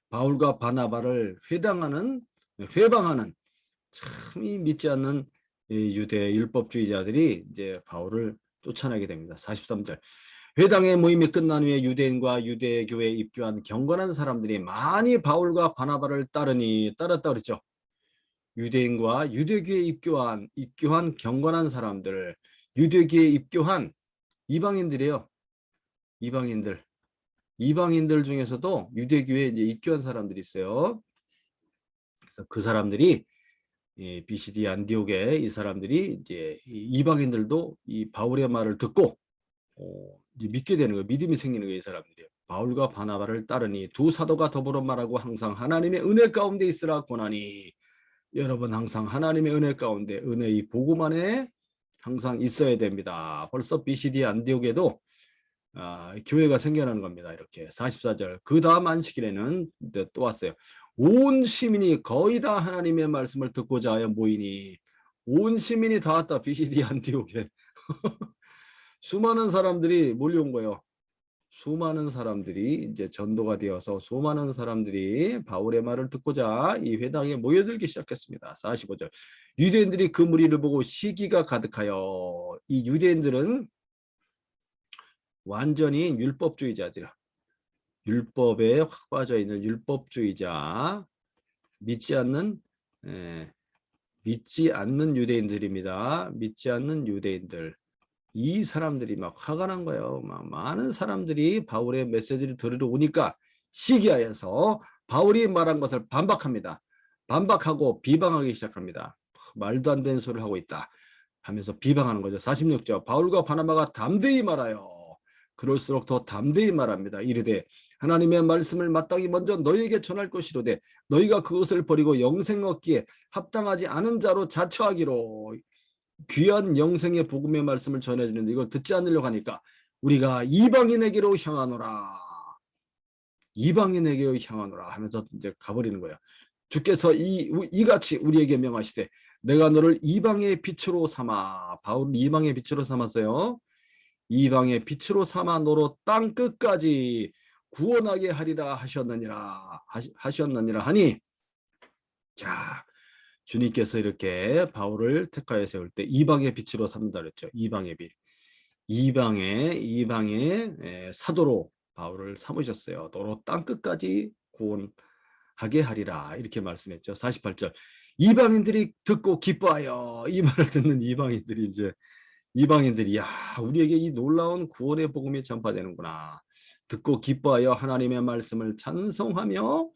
바울과 바나바를 회방하는 참 믿지 않는 유대 율법주의자들이 이제 바울을 쫓아내게 됩니다. 43절 회당의 모임이 끝난 후에 유대인과 유대교회에 입교한 경건한 사람들이 많이 바울과 바나바를 따랐다 그랬죠. 유대인과 유대교회에 입교한 경건한 사람들, 유대교회에 입교한 이방인들이에요. 이방인들 중에서도 유대교회에 이제 입교한 사람들이 있어요. 그래서 그 사람들이 BCD 안디옥에 이 사람들이 이제 이방인들도 이 바울의 말을 듣고 이제 믿게 되는 거예요. 믿음이 생기는 거예요. 이 사람들이. 바울과 바나바를 따르니 두 사도가 더불어 말하고 항상 하나님의 은혜 가운데 있으라 권하니 여러분 항상 하나님의 은혜 가운데 은혜의 복음 안에 항상 있어야 됩니다. 벌써 BCD 안디옥에도 교회가 생겨나는 겁니다. 이렇게 44절 그 다음 안식일에는 또 왔어요. 온 시민이 거의 다 하나님의 말씀을 듣고자 하여 모이니 온 시민이 다 왔다. BCD 안디옥에 수많은 사람들이 몰려온 거예요. 수많은 사람들이 이제 전도가 되어서 수많은 사람들이 바울의 말을 듣고자 이 회당에 모여들기 시작했습니다. 45절 유대인들이 그 무리를 보고 시기가 가득하여 이 유대인들은 완전히 율법주의자들이야. 율법에 확 빠져 있는 율법주의자 믿지 않는 유대인들입니다. 믿지 않는 유대인들. 이 사람들이 막 화가 난 거예요. 막 많은 사람들이 바울의 메시지를 들으러 오니까 시기하여서 바울이 말한 것을 반박합니다. 반박하고 비방하기 시작합니다. 말도 안 되는 소리를 하고 있다 하면서 비방하는 거죠. 46절 바울과 바나바가 담대히 말하여 그럴수록 더 담대히 말합니다. 이르되 하나님의 말씀을 마땅히 먼저 너희에게 전할 것이로되 너희가 그것을 버리고 영생 얻기에 합당하지 않은 자로 자처하기로. 귀한 영생의 복음의 말씀을 전해주는데 이걸 듣지 않으려고 하니까 우리가 이방인에게로 향하노라. 이방인에게로 향하노라 하면서 이제 가버리는 거예요. 주께서 이같이 우리에게 명하시되 내가 너를 이방의 빛으로 삼아. 바울은 이방의 빛으로 삼았어요. 이방의 빛으로 삼아 너로 땅 끝까지 구원하게 하리라 하셨느니라 하니. 자, 주님께서 이렇게 바울을 택하여 세울 때 이방의 빛으로 삼는다 그랬죠. 이방의 빛. 이방의 사도로 바울을 삼으셨어요. 너로 땅끝까지 구원하게 하리라. 이렇게 말씀했죠. 48절. 이방인들이 듣고 기뻐하여. 이 말을 듣는 이방인들이 야, 우리에게 이 놀라운 구원의 복음이 전파되는구나. 듣고 기뻐하여 하나님의 말씀을 찬송하며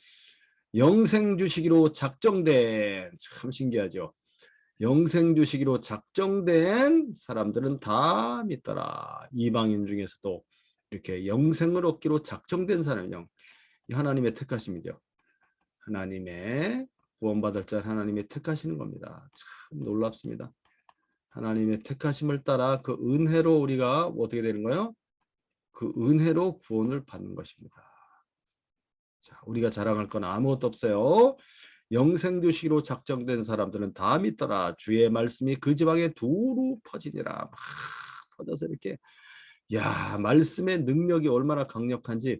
영생 주시기로 작정된, 참 신기하죠. 영생 주시기로 작정된 사람들은 다 믿더라. 이방인 중에서도 이렇게 영생을 얻기로 작정된 사람이 하나님의 택하심이죠. 하나님의 구원받을 자 하나님의 택하시는 겁니다. 참 놀랍습니다. 하나님의 택하심을 따라 그 은혜로 우리가 어떻게 되는 거예요? 그 은혜로 구원을 받는 것입니다. 자, 우리가 자랑할 건 아무것도 없어요. 영생 주시기로 작정된 사람들은 다 믿더라. 주의 말씀이 그 지방에 두루 퍼지니라. 막 터져서 이렇게. 야, 말씀의 능력이 얼마나 강력한지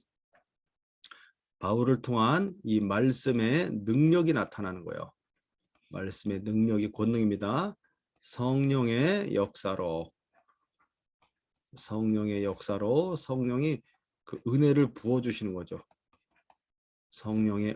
바울을 통한 이 말씀의 능력이 나타나는 거예요. 말씀의 능력이 권능입니다. 성령의 역사로 성령이 그 은혜를 부어주시는 거죠. 성령의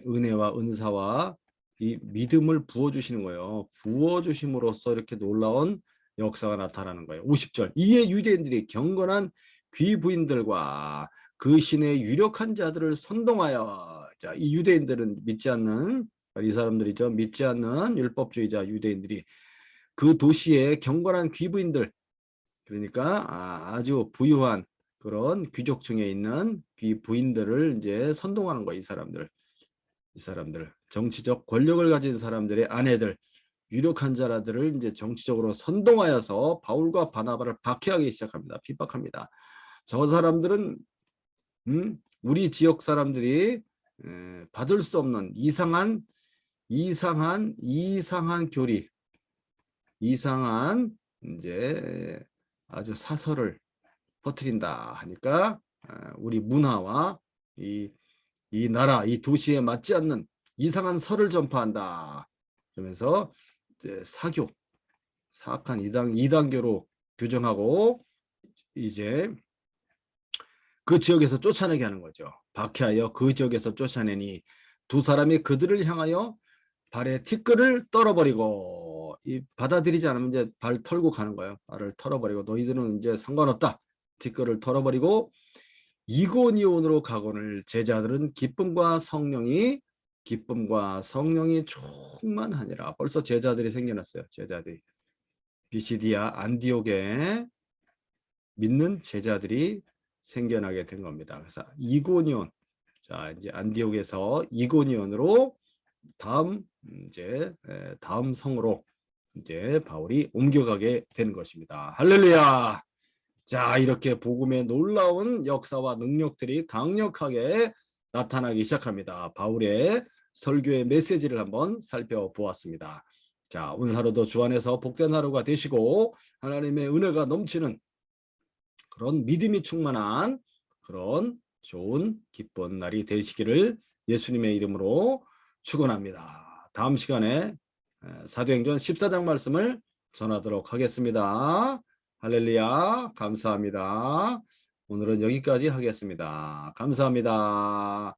은혜와 은사와 이 믿음을 부어주시는 거예요. 부어주심으로써 이렇게 놀라운 역사가 나타나는 거예요. 50절 이에 유대인들이 경건한 귀부인들과 그 신의 유력한 자들을 선동하여. 자, 이 유대인들은 믿지 않는 이 사람들이죠. 믿지 않는 율법주의자 유대인들이 그 도시의 경건한 귀부인들, 그러니까 아주 부유한 그런 귀족층에 있는 귀부인들을 이제 선동하는 거예요. 이 사람들 정치적 권력을 가진 사람들의 아내들, 유력한 자라들을 이제 정치적으로 선동하여서 바울과 바나바를 박해하기 시작합니다. 핍박합니다. 저 사람들은 우리 지역 사람들이 받을 수 없는 이상한 교리, 이상한 이제 아주 사설을 퍼뜨린다 하니까 우리 문화와 이 나라, 이 도시에 맞지 않는 이상한 설을 전파한다. 그러면서 이제 사악한 이단교로 규정하고 이제 그 지역에서 쫓아내게 하는 거죠. 박해하여 그 지역에서 쫓아내니 두 사람이 그들을 향하여 발에 티끌을 떨어버리고, 받아들이지 않으면 이제 발 털고 가는 거예요. 발을 털어버리고 너희들은 이제 상관없다. 티끌을 털어버리고 이고니온으로 가거늘 제자들은 기쁨과 성령이 충만하니라. 벌써 제자들이 생겨났어요. 제자들이 비시디아 안디옥에 믿는 제자들이 생겨나게 된 겁니다. 그래서 이고니온, 자, 이제 안디옥에서 이고니온으로 다음 다음 성으로 이제 바울이 옮겨가게 되는 것입니다. 할렐루야. 자, 이렇게 복음의 놀라운 역사와 능력들이 강력하게 나타나기 시작합니다. 바울의 설교의 메시지를 한번 살펴보았습니다. 자, 오늘 하루도 주 안에서 복된 하루가 되시고 하나님의 은혜가 넘치는 그런 믿음이 충만한 그런 좋은 기쁜 날이 되시기를 예수님의 이름으로 축원합니다. 다음 시간에 사도행전 14장 말씀을 전하도록 하겠습니다. 할렐루야, 감사합니다. 오늘은 여기까지 하겠습니다. 감사합니다.